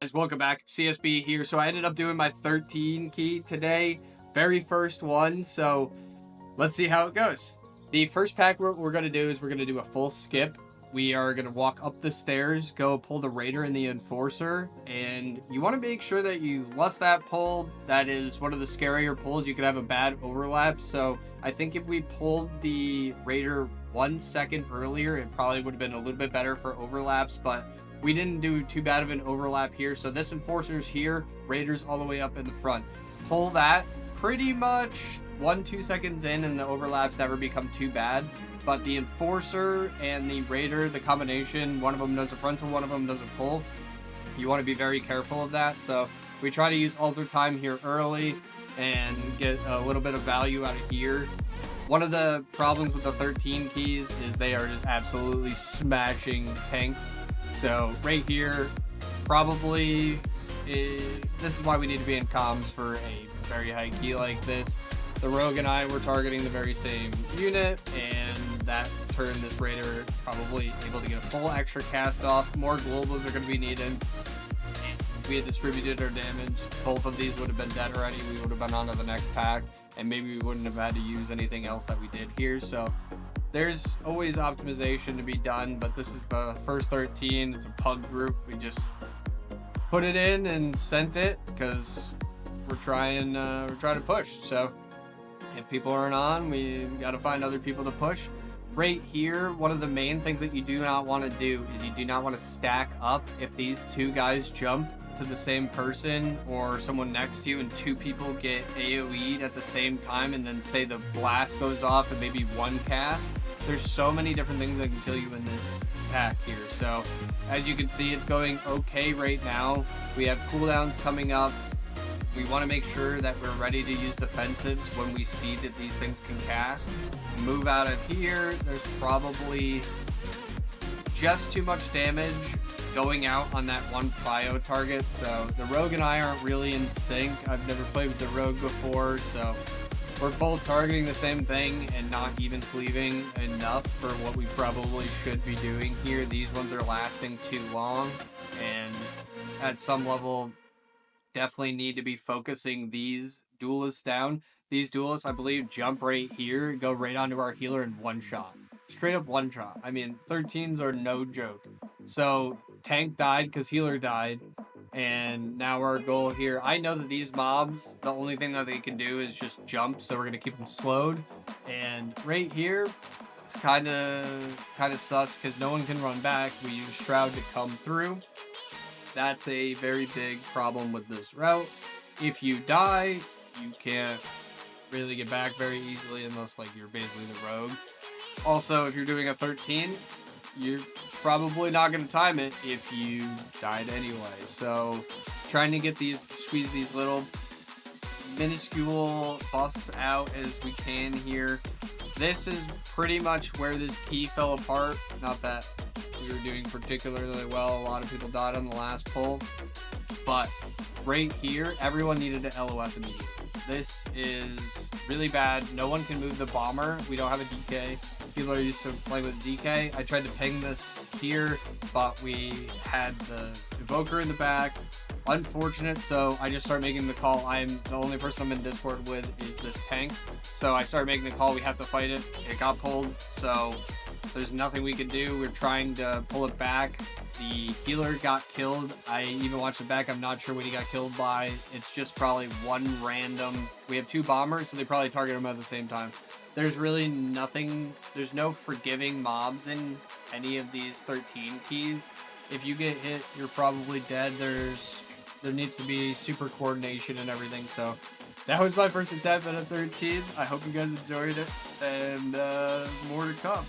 Guys, welcome back. CSB here. So I ended up doing my 13 key today. Very first one. So let's see how it goes. The first pack we're going to do is we're going to do a full skip. We are going to walk up the stairs, go pull the Raider and the Enforcer. And you want to make sure that you lust that pull. That is one of the scarier pulls. You could have a bad overlap. So I think if we pulled the Raider 1 second earlier, it probably would have been a little bit better for overlaps. But we didn't do too bad of an overlap here. So this Enforcer's here, Raider's all the way up in the front. Pull that pretty much 1-2 seconds in and the overlaps never become too bad. But the Enforcer and the Raider, the combination, one of them does a frontal, one of them does a pull. You want to be very careful of that. So we try to use Alter Time here early and get a little bit of value out of here. One of the problems with the 13 keys is they are just absolutely smashing tanks. So right here, probably, this is why we need to be in comms for a very high key like this. The Rogue and I were targeting the very same unit, and that turned this Raider probably able to get a full extra cast off. More globals are going to be needed. If we had distributed our damage, both of these would have been dead already. We would have been on to the next pack, and maybe we wouldn't have had to use anything else that we did here. So there's always optimization to be done, but this is the first 13. It's a pug group. We just put it in and sent it because we're trying to push. So if people aren't on, we got to find other people to push. Right here, one of the main things that you do not want to do is you do not want to stack up. If these two guys jump to the same person or someone next to you and two people get AoE'd at the same time, and then say the blast goes off and maybe one cast, there's so many different things that can kill you in this pack here. So as you can see, it's going okay right now. We have cooldowns coming up. We want to make sure that we're ready to use defensives when we see that these things can cast. Move out of here. There's probably just too much damage going out on that one prio target. So the Rogue and I aren't really in sync. I've never played with the Rogue before, so we're both targeting the same thing and not even cleaving enough for what we probably should be doing here. These ones are lasting too long, and at some level definitely need to be focusing these duelists down. These duelists, I believe, jump right here, go right onto our healer in one shot. Straight up one shot. I mean, 13s are no joke. So tank died because healer died, and now our goal here, I know that these mobs, the only thing that they can do is just jump, so we're going to keep them slowed. And right here, it's kind of sus because no one can run back. We use Shroud to come through. That's a very big problem with this route. If you die, you can't really get back very easily unless like you're basically the Rogue. Also, if you're doing a 13, you're probably not going to time it if you died anyway. So trying to get these, squeeze these little minuscule buffs out as we can here. This is pretty much where this key fell apart. Not that we were doing particularly well. A lot of people died on the last pull. But right here, everyone needed to LOS immediately. This is really bad. No one can move the bomber. We don't have a DK. People are used to playing with DK. I tried to ping this here, but we had the Evoker in the back. Unfortunate, so I just started making the call. I'm the only person I'm in Discord with is this tank. So I started making the call. We have to fight it. It got pulled, so there's nothing we can do. We're trying to pull it back. The healer got killed. I even watched it back. I'm not sure what he got killed by. It's just probably one random. We have two bombers, so they probably target him at the same time. There's really nothing. There's no forgiving mobs in any of these 13 keys. If you get hit, you're probably dead. There needs to be super coordination and everything. So that was my first attempt at a 13. I hope you guys enjoyed it, and more to come.